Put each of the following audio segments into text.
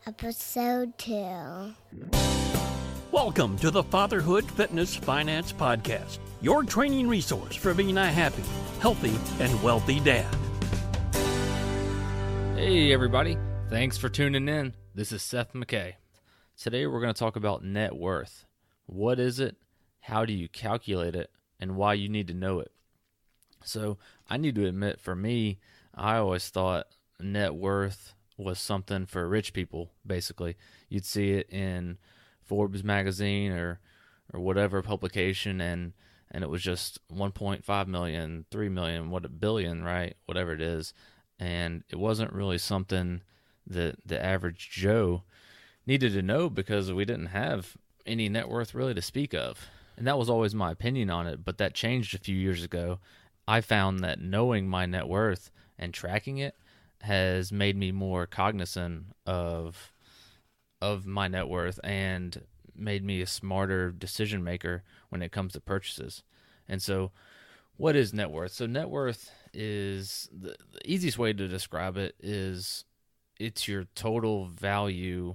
Episode 2. Welcome to the Fatherhood Fitness Finance Podcast, your training resource for being a happy, healthy, and wealthy dad. Hey everybody, thanks for tuning in. This is Seth McKay. Today we're going to talk about net worth. What is it? How do you calculate it? And why you need to know it. So I need to admit, for me, I always thought net worth was something for rich people, basically. You'd see it in Forbes magazine or whatever publication, and it was just 1.5 million, 3 million, what, a billion, right? Whatever it is. And it wasn't really something that the average Joe needed to know because we didn't have any net worth really to speak of. And that was always my opinion on it, but that changed a few years ago. I found that knowing my net worth and tracking it has made me more cognizant of my net worth and made me a smarter decision maker when it comes to purchases. And so what is net worth? So net worth is, the easiest way to describe it is it's your total value,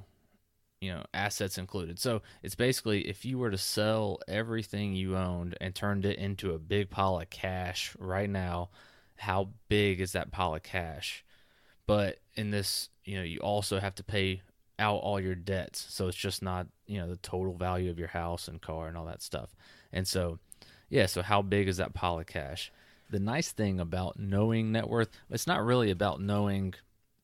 assets included. So it's basically if you were to sell everything you owned and turned it into a big pile of cash right now, how big is that pile of cash? But in this, you also have to pay out all your debts. So it's just not, the total value of your house and car and all that stuff. And so, so how big is that pile of cash? The nice thing about knowing net worth, it's not really about knowing,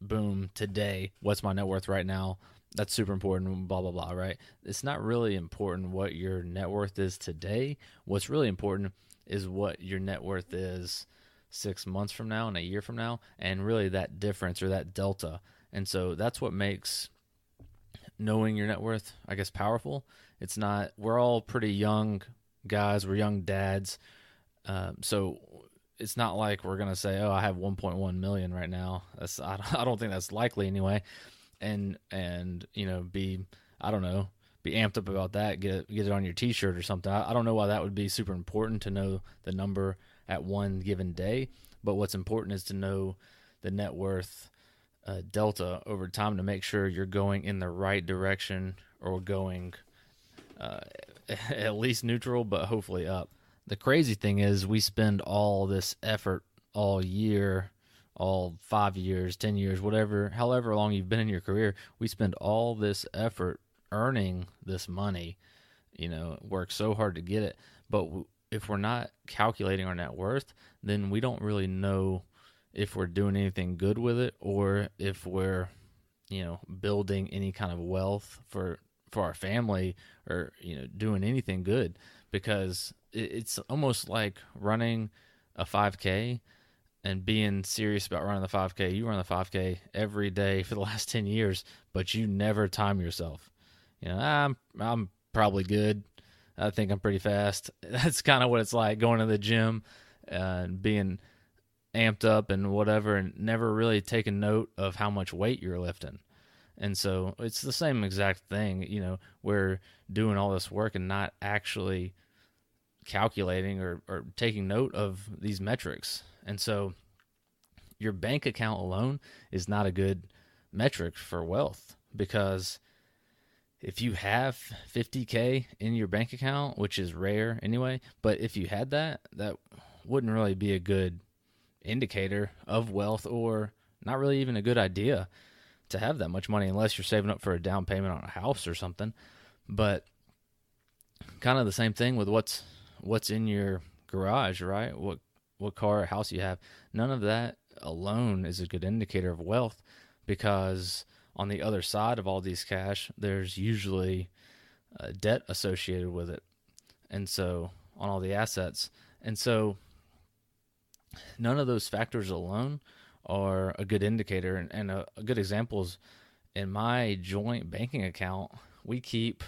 boom, today, what's my net worth right now? That's super important, blah, blah, blah, right? It's not really important what your net worth is today. What's really important is what your net worth is 6 months from now and a year from now, and really that difference or that delta. And so that's what makes knowing your net worth, I guess, powerful. It's not, we're all pretty young guys, we're young dads, so it's not like we're going to say, oh, I have 1.1 million right now. I don't think that's likely anyway. And be amped up about that, get it on your t-shirt or something. I don't know why that would be super important to know the number at one given day, but what's important is to know the net worth delta over time to make sure you're going in the right direction or going at least neutral, but hopefully up. The crazy thing is we spend all this effort all year, all 5 years, 10 years, whatever, however long you've been in your career, we spend all this effort earning this money, work so hard to get it. But if we're not calculating our net worth, then we don't really know if we're doing anything good with it or if we're, building any kind of wealth for our family or, doing anything good, because it's almost like running a 5K and being serious about running the 5K. You run the 5K every day for the last 10 years, but you never time yourself. I'm probably good. I think I'm pretty fast. That's kind of what it's like going to the gym and being amped up and whatever, and never really taking note of how much weight you're lifting. And so it's the same exact thing. We're doing all this work and not actually calculating or taking note of these metrics. And so your bank account alone is not a good metric for wealth, because if you have $50K in your bank account, which is rare anyway, but if you had that wouldn't really be a good indicator of wealth, or not really even a good idea to have that much money unless you're saving up for a down payment on a house or something. But kind of the same thing with what's in your garage, right? What car or house you have. None of that alone is a good indicator of wealth, because on the other side of all these cash, there's usually debt associated with it. And so on all the assets. And so none of those factors alone are a good indicator. And a good example is in my joint banking account, we keep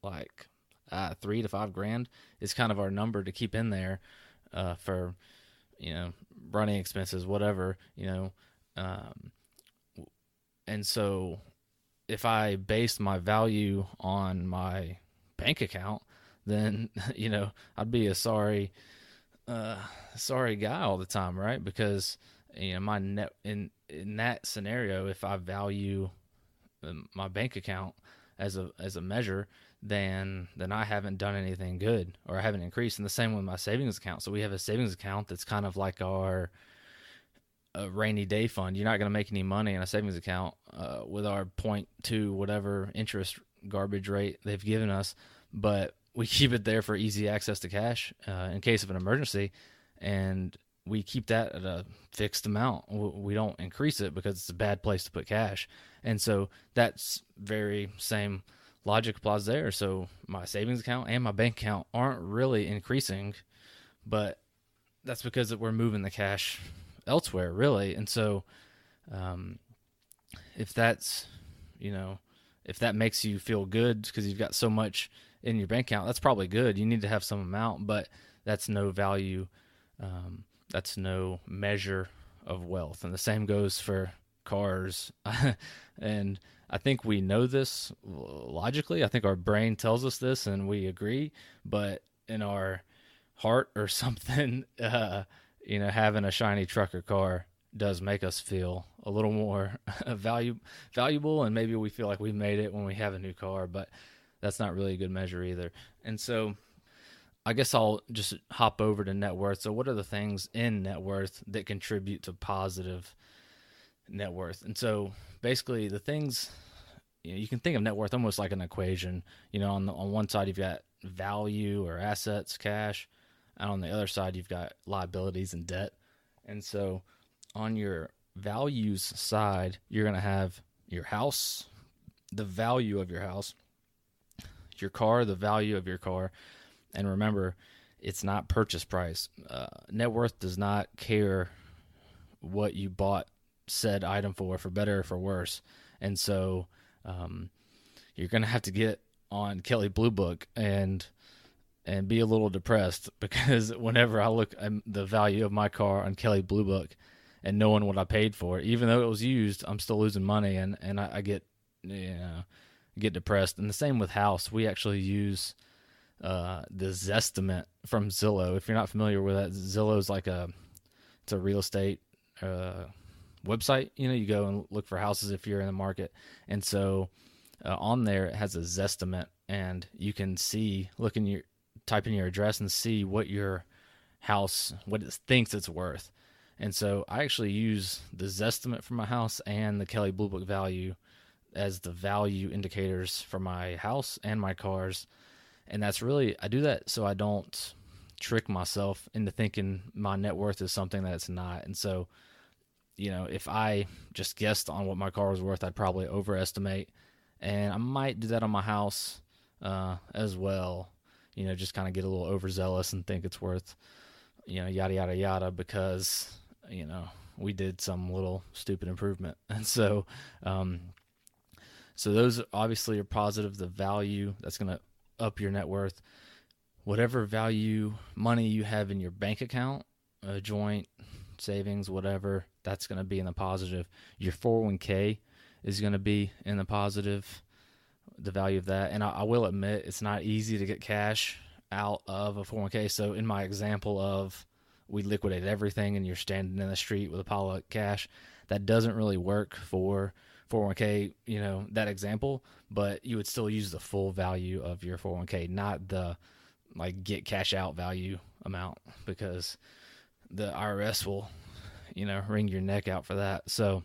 like $3 to $5 grand is kind of our number to keep in there for, running expenses, whatever, and so if I based my value on my bank account, then, I'd be a sorry guy all the time, right? Because, my net in that scenario, if I value my bank account as a measure, then I haven't done anything good, or I haven't increased. And the same with my savings account. So we have a savings account that's kind of like our a rainy day fund. You're not going to make any money in a savings account with our 0.2 whatever interest garbage rate they've given us, but we keep it there for easy access to cash in case of an emergency, and we keep that at a fixed amount. We don't increase it because it's a bad place to put cash. And so that's very same logic applies there. So my savings account and my bank account aren't really increasing, but that's because we're moving the cash elsewhere, really. And so if that's, if that makes you feel good because you've got so much in your bank account, that's probably good. You need to have some amount, but that's no value. That's no measure of wealth. And the same goes for cars. And I think we know this logically. I think our brain tells us this and we agree, but in our heart or something, having a shiny truck or car does make us feel a little more valuable, and maybe we feel like we made it when we have a new car, but that's not really a good measure either. And so I guess I'll just hop over to net worth. So what are the things in net worth that contribute to positive net worth? And so basically the things, you can think of net worth almost like an equation. On one side you've got value or assets, cash, and on the other side you've got liabilities and debt. And so on your values side, you're going to have your house, the value of your house, your car, the value of your car. And remember, it's not purchase price. Net worth does not care what you bought said item for better or for worse. And so you're going to have to get on Kelley Blue Book and be a little depressed, because whenever I look at the value of my car on Kelley Blue Book and knowing what I paid for, even though it was used, I'm still losing money, and I get depressed. And the same with house. We actually use the Zestimate from Zillow. If you're not familiar with that, Zillow is it's a real estate website. You go and look for houses if you're in the market. And so on there it has a Zestimate, and you can type in your address and see what your house, what it thinks it's worth. And so I actually use the Zestimate for my house and the Kelley Blue Book value as the value indicators for my house and my cars. And that's really, I do that so I don't trick myself into thinking my net worth is something that it's not. And so, if I just guessed on what my car was worth, I'd probably overestimate. And I might do that on my house as well. Just kind of get a little overzealous and think it's worth, yada, yada, yada, because, we did some little stupid improvement. And so, so those obviously are positive. The value, that's going to up your net worth. Whatever value money you have in your bank account, joint, savings, whatever, that's going to be in the positive. Your 401k is going to be in the positive, the value of that. And I will admit, it's not easy to get cash out of a 401k. So in my example of we liquidated everything and you're standing in the street with a pile of cash, that doesn't really work for 401k, that example, but you would still use the full value of your 401k, not the get cash out value amount, because the IRS will, wring your neck out for that. So,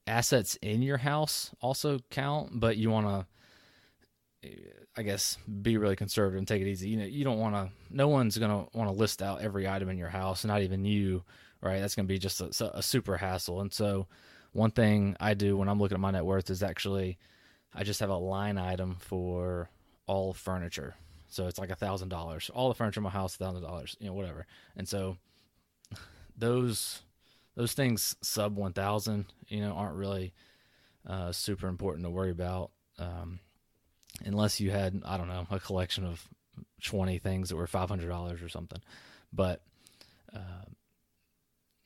assets in your house also count, but you want to, I guess, be really conservative and take it easy. You don't want to, no one's going to want to list out every item in your house, not even you, right? That's going to be just a super hassle. And so one thing I do when I'm looking at my net worth is actually, I just have a line item for all furniture. So it's like $1,000. All the furniture in my house, $1,000, whatever. And so those things sub 1,000, aren't really super important to worry about. Unless you had, I don't know, a collection of 20 things that were $500 or something. But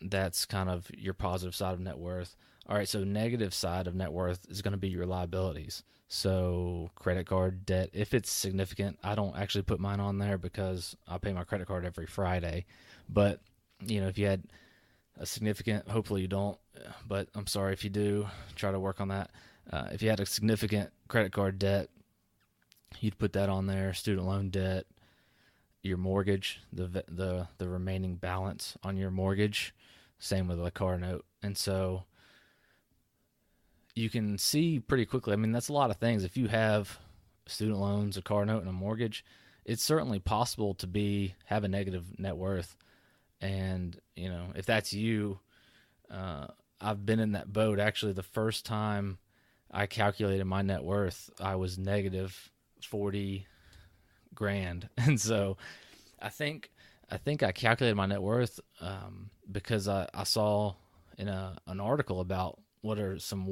that's kind of your positive side of net worth. All right, so negative side of net worth is going to be your liabilities. So credit card debt, if it's significant, I don't actually put mine on there because I pay my credit card every Friday. But, if you had a significant, hopefully you don't, but I'm sorry if you do, try to work on that. If you had a significant credit card debt, you'd put that on there, student loan debt, your mortgage, the remaining balance on your mortgage, same with a car note. And so you can see pretty quickly, I mean, that's a lot of things. If you have student loans, a car note, and a mortgage, it's certainly possible to have a negative net worth. And, if that's you, I've been in that boat. Actually, the first time I calculated my net worth, I was negative 40 grand. And so I think I calculated my net worth because I saw in an article about what are some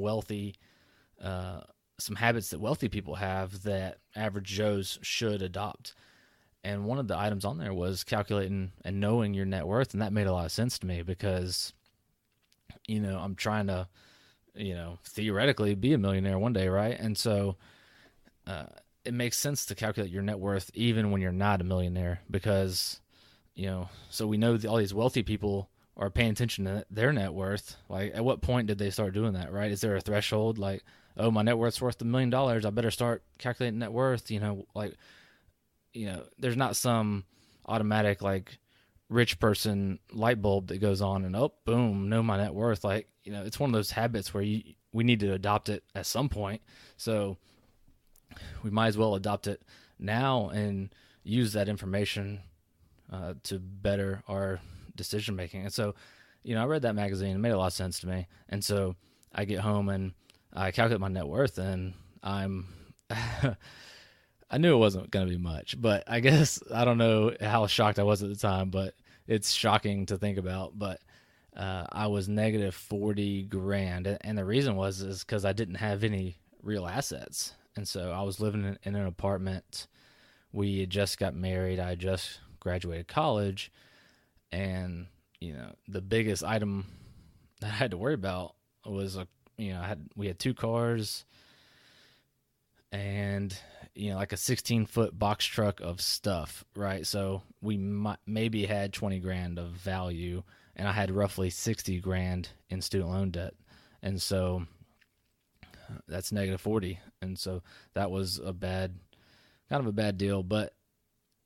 habits that wealthy people have that average Joes should adopt. And one of the items on there was calculating and knowing your net worth. And that made a lot of sense to me because, I'm trying to, theoretically be a millionaire one day, right? And so it makes sense to calculate your net worth even when you're not a millionaire because, so we know all these wealthy people are paying attention to their net worth. Like, at what point did they start doing that, right? Is there a threshold? Like, oh, my net worth's worth $1 million. I better start calculating net worth, there's not some automatic, rich person light bulb that goes on and, oh, boom, know my net worth. It's one of those habits where we need to adopt it at some point. So we might as well adopt it now and use that information to better our decision making. And so, I read that magazine. It made a lot of sense to me. And so I get home and I calculate my net worth, and I'm I knew it wasn't going to be much, but I guess I don't know how shocked I was at the time, but it's shocking to think about. But I was negative 40 grand, and the reason is because I didn't have any real assets. And so I was living in an apartment. We had just got married. I just graduated college. And, the biggest item that I had to worry about was, we had 2 cars and, like a 16-foot box truck of stuff, right? So we maybe had 20 grand of value, and I had roughly 60 grand in student loan debt. And so that's negative 40. And so that was kind of a bad deal. But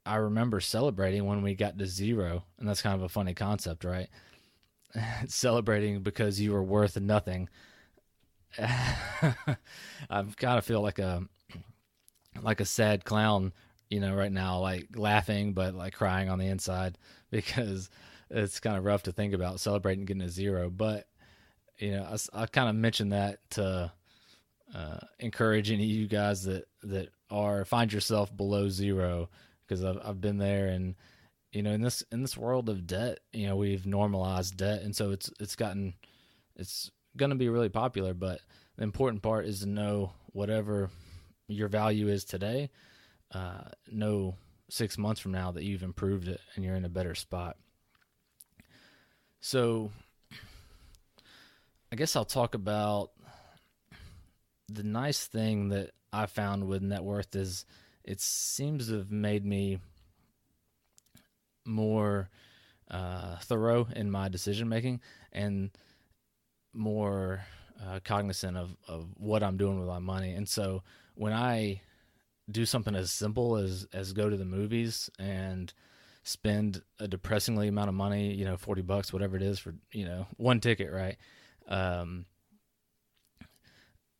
I remember celebrating when we got to zero, and that's kind of a funny concept, right? Celebrating because you were worth nothing. I kind of feel like a sad clown, right now, laughing but crying on the inside because it's kind of rough to think about celebrating getting a zero. But I kind of mentioned that to encourage any of you guys that find yourself below zero, because I've been there. And in this world of debt, we've normalized debt, and so it's going to be really popular. But the important part is to know whatever your value is today, know 6 months from now that you've improved it and you're in a better spot. So I guess I'll talk about the nice thing that I found with net worth is it seems to have made me more thorough in my decision making and more cognizant of what I'm doing with my money. And so when I do something as simple as go to the movies and spend a depressingly amount of money, $40, whatever it is for, one ticket, right?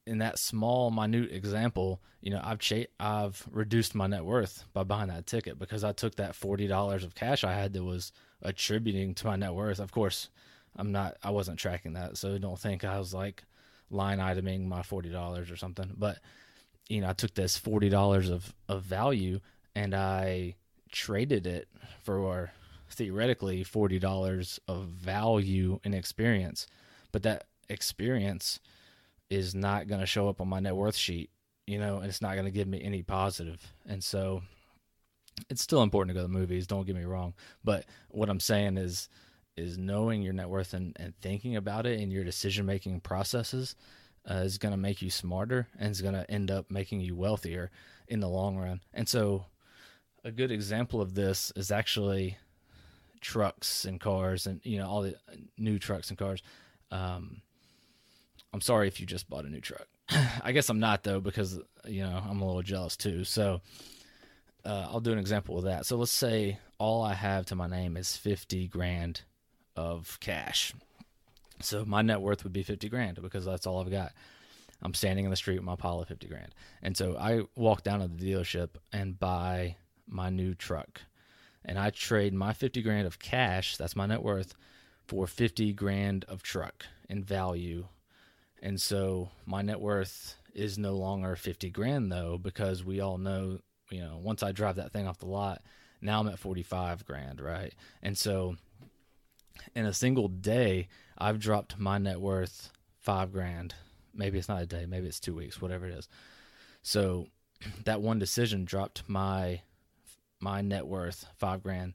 In that small, minute example, I've reduced my net worth by buying that ticket because I took that $40 of cash I had that was attributing to my net worth. Of course, I wasn't tracking that, so don't think I was line iteming my $40 or something. But I took this $40 of value and I traded it for theoretically $40 of value and experience. But that experience is not going to show up on my net worth sheet, and it's not going to give me any positive. And so it's still important to go to the movies, don't get me wrong. But what I'm saying is knowing your net worth and thinking about it in your decision-making processes is going to make you smarter and is going to end up making you wealthier in the long run. And so a good example of this is actually trucks and cars and, all the new trucks and cars. I'm sorry if you just bought a new truck. I guess I'm not, though, because, I'm a little jealous too. So I'll do an example of that. So let's say all I have to my name is 50 grand of cash. So my net worth would be 50 grand because that's all I've got. I'm standing in the street with my pile of 50 grand. And so I walk down to the dealership and buy my new truck. And I trade my 50 grand of cash, that's my net worth, for 50 grand of truck in value. And so my net worth is no longer 50 grand, though, because we all know, once I drive that thing off the lot, now I'm at 45 grand, right? And so in a single day, I've dropped my net worth 5 grand. Maybe it's not a day, maybe it's 2 weeks, whatever it is. So that one decision dropped my net worth 5 grand.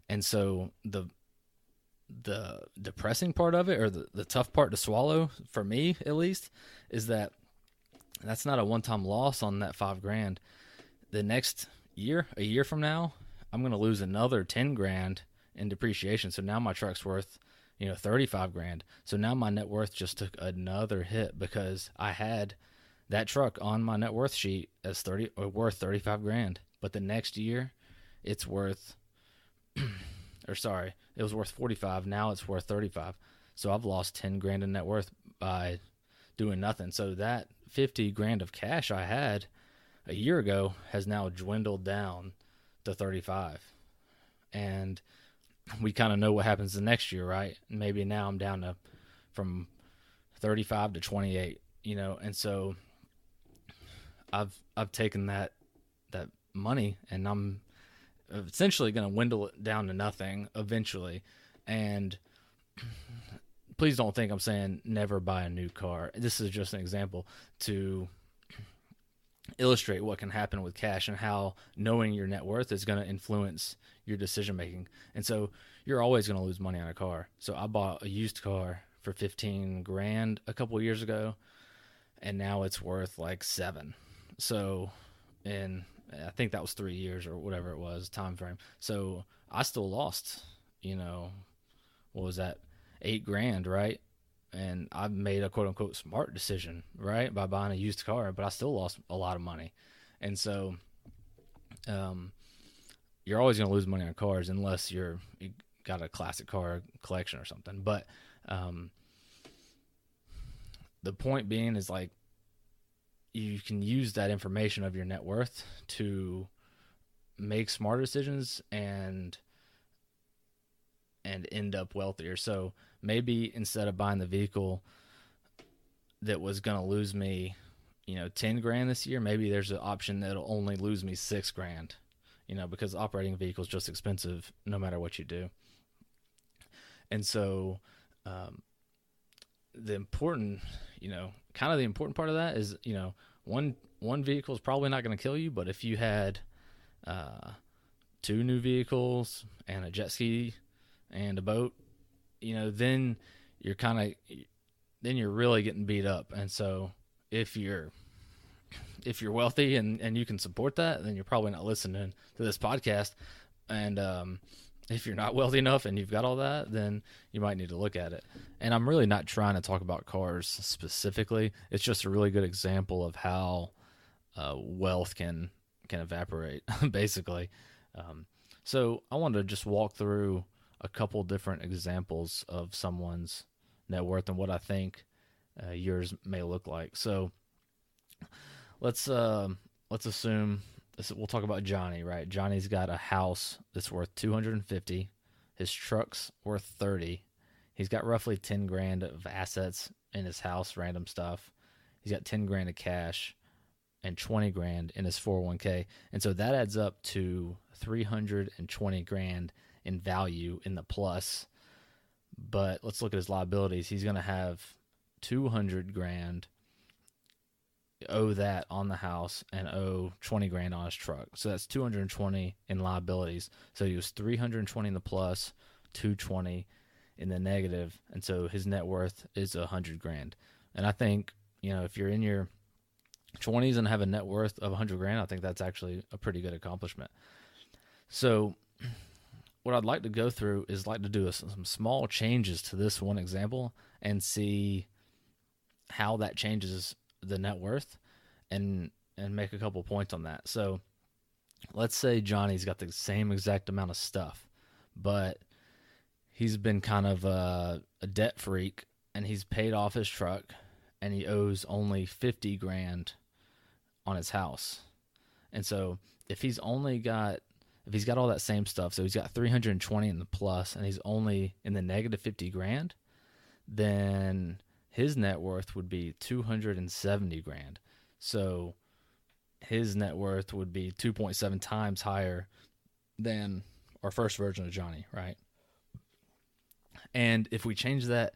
And so the depressing part of it, or the tough part to swallow, for me at least, is that that's not a one-time loss on that 5 grand. The next year, a year from now, I'm going to lose another 10 grand in depreciation. So now my truck's worth 35 grand. So now my net worth just took another hit because I had that truck on my net worth sheet as worth 35 grand. But the next year it's worth, it was worth 45. Now it's worth 35. So I've lost 10 grand in net worth by doing nothing. So that 50 grand of cash I had a year ago has now dwindled down to 35. And we kind of know what happens the next year, right? Maybe now I'm down from 35 to 28, and so I've taken that money and I'm essentially going to dwindle it down to nothing eventually. And please don't think I'm saying never buy a new car. This is just an example to illustrate what can happen with cash and how knowing your net worth is going to influence your decision making. And so you're always going to lose money on a car. So I bought a used car for 15 grand a couple of years ago, and now it's worth like 7. So, and I think that was 3 years or whatever it was time frame. So I still lost, what was that? 8 grand, right? And I made a quote unquote smart decision, right, by buying a used car, but I still lost a lot of money. And so, you're always going to lose money on cars unless you got a classic car collection or something. But, the point being is like, you can use that information of your net worth to make smarter decisions and end up wealthier. So maybe instead of buying the vehicle that was going to lose me, 10 grand this year, maybe there's an option that'll only lose me 6 grand, because operating a vehicle is just expensive no matter what you do. And so, the important part of that is, one vehicle is probably not going to kill you, but if you had 2 new vehicles and a jet ski and a boat, then you're really getting beat up. And so if you're wealthy and you can support that, then you're probably not listening to this podcast. And if you're not wealthy enough and you've got all that, then you might need to look at it. And I'm really not trying to talk about cars specifically. It's just a really good example of how wealth can evaporate, basically. So I wanted to just walk through a couple different examples of someone's net worth and what I think yours may look like. So let's assume we'll talk about Johnny, right? Johnny's got a house that's worth $250. His truck's worth $30. He's got roughly 10 grand of assets in his house, random stuff. He's got 10 grand of cash and 20 grand in his 401k. And so that adds up to 320 grand in value in the plus. But let's look at his liabilities. He's going to have 200 grand owe that on the house and owe 20 grand on his truck. So that's 220 in liabilities. So he was 320 in the plus, 220 in the negative, and so his net worth is 100 grand. And I think, if you're in your 20s and have a net worth of 100 grand, I think that's actually a pretty good accomplishment. So what I'd like to go through is like to do some small changes to this one example and see how that changes the net worth and make a couple points on that. So let's say Johnny's got the same exact amount of stuff, but he's been kind of a debt freak, and he's paid off his truck, and he owes only 50 grand on his house. And so if he's got all that same stuff, so he's got 320 in the plus, and he's only in the negative 50 grand, then his net worth would be 270 grand. So his net worth would be 2.7 times higher than our first version of Johnny, right? And if we change that,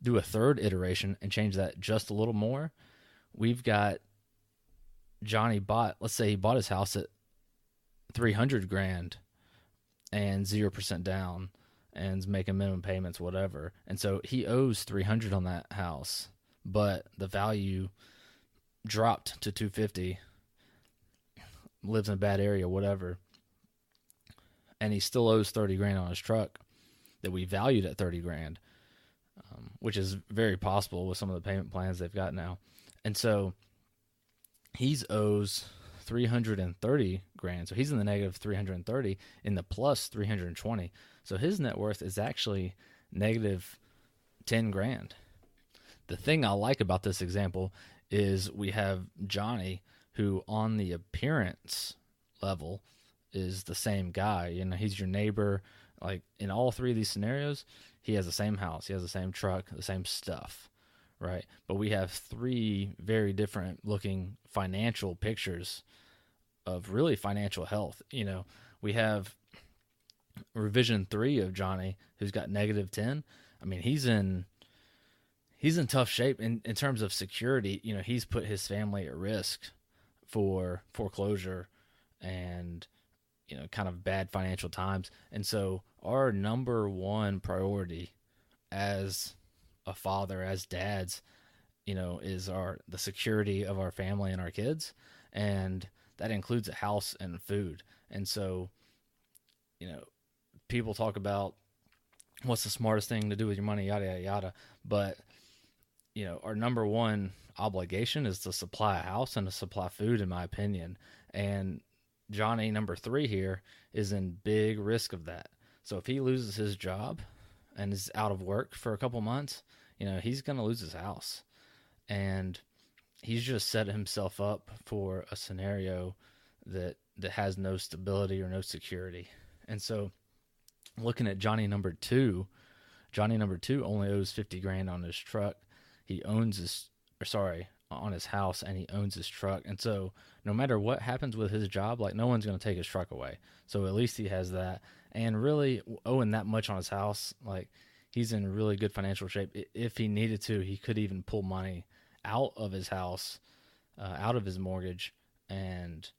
do a third iteration and change that just a little more, we've got let's say he bought his house at 300 grand and 0% down and is making minimum payments, whatever. And so he owes 300 on that house, but the value dropped to 250, lives in a bad area, whatever. And he still owes 30 grand on his truck that we valued at 30 grand, which is very possible with some of the payment plans they've got now. And so he's owes 330 grand. So he's in the negative 330, in the plus 320. So his net worth is actually negative 10 grand. The thing I like about this example is we have Johnny, who on the appearance level is the same guy. You know, he's your neighbor. Like in all three of these scenarios, he has the same house, he has the same truck, the same stuff, right? But we have three very different looking financial pictures of really financial health. You know, we have revision 3 of Johnny, who's got negative 10. I mean, he's in tough shape in terms of security. You know, he's put his family at risk for foreclosure and, you know, kind of bad financial times. And so our number one priority as a father, as dads, you know, is the security of our family and our kids. And that includes a house and food. And so, you know, people talk about what's the smartest thing to do with your money, yada, yada, yada. But, you know, our number one obligation is to supply a house and to supply food, in my opinion. And Johnny, number 3 here, is in big risk of that. So if he loses his job and is out of work for a couple months, you know, he's going to lose his house. And he's just set himself up for a scenario that has no stability or no security. And so looking at Johnny number 2 only owes 50 grand on his truck. He owns on his house, and he owns his truck. And so no matter what happens with his job, like, no one's going to take his truck away. So at least he has that. And really owing that much on his house, like, he's in really good financial shape. If he needed to, he could even pull money out of his house, out of his mortgage, and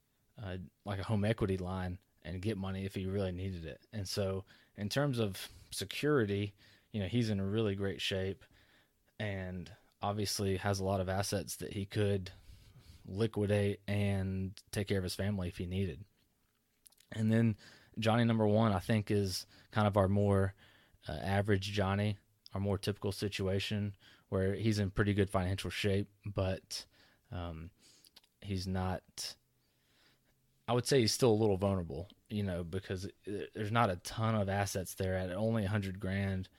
like a home equity line, and get money if he really needed it. And so in terms of security, you know, he's in really great shape, and obviously has a lot of assets that he could liquidate and take care of his family if he needed. And then Johnny number 1, I think, is kind of our more average Johnny, our more typical situation, where he's in pretty good financial shape, but he's not, I would say he's still a little vulnerable, you know, because there's not a ton of assets there. At only 100 grand,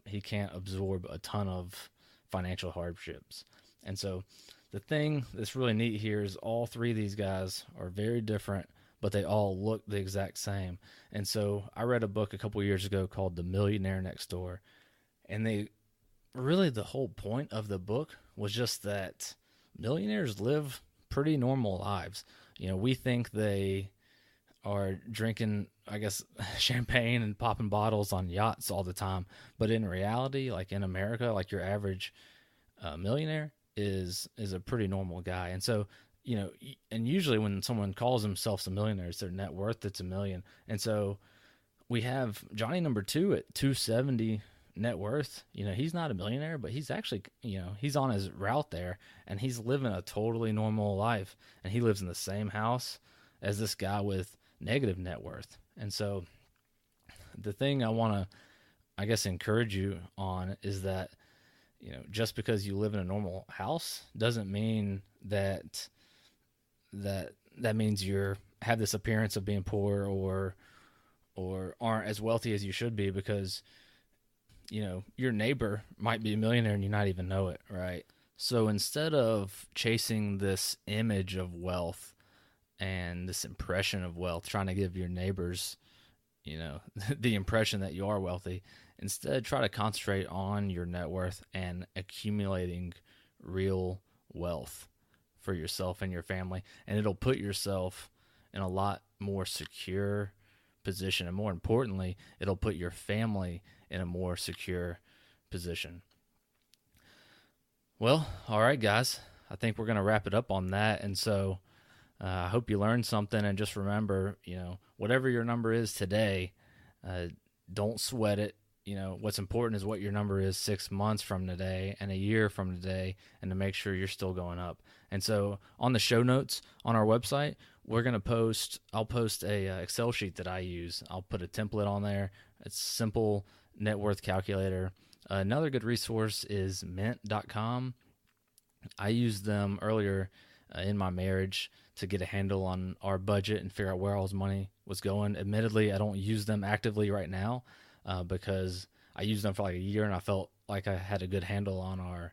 he can't absorb a ton of financial hardships. And so the thing that's really neat here is all 3 of these guys are very different, but they all look the exact same. And so I read a book a couple years ago called The Millionaire Next Door, and the whole point of the book was just that millionaires live pretty normal lives. You know, we think they are drinking, I guess, champagne and popping bottles on yachts all the time. But in reality, like in America, like your average millionaire is a pretty normal guy. And so, you know, and usually when someone calls themselves a millionaire, it's their net worth that's $1 million. And so we have Johnny number 2 at 270 net worth. You know, he's not a millionaire, but he's actually, you know, he's on his route there, and he's living a totally normal life. And he lives in the same house as this guy with negative net worth. And so the thing I want to, I guess, encourage you on is that, just because you live in a normal house doesn't mean that means have this appearance of being poor or aren't as wealthy as you should be, because your neighbor might be a millionaire and you not even know it, right? So instead of chasing this image of wealth and this impression of wealth, trying to give your neighbors, the impression that you are wealthy, instead try to concentrate on your net worth and accumulating real wealth for yourself and your family. And it'll put yourself in a lot more secure position. And more importantly, it'll put your family in a more secure position. Well, all right, guys, I think we're going to wrap it up on that. And so I hope you learned something. And just remember, whatever your number is today, don't sweat it. What's important is what your number is 6 months from today and a year from today, and to make sure you're still going up. And so on the show notes on our website, I'll post a Excel sheet that I use. I'll put a template on there. It's a simple net worth calculator. Another good resource is mint.com. I used them earlier in my marriage to get a handle on our budget and figure out where all his money was going. Admittedly, I don't use them actively right now because I used them for like a year and I felt like I had a good handle on our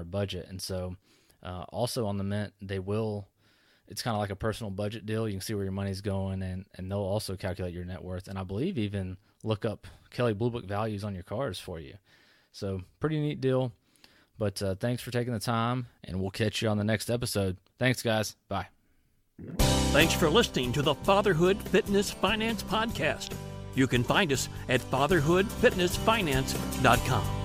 budget. And so also on the Mint, it's kind of like a personal budget deal. You can see where your money's going, and they'll also calculate your net worth. And I believe even look up Kelley Blue Book values on your cars for you. So pretty neat deal. But thanks for taking the time, and we'll catch you on the next episode. Thanks, guys. Bye. Thanks for listening to the Fatherhood Fitness Finance Podcast. You can find us at fatherhoodfitnessfinance.com.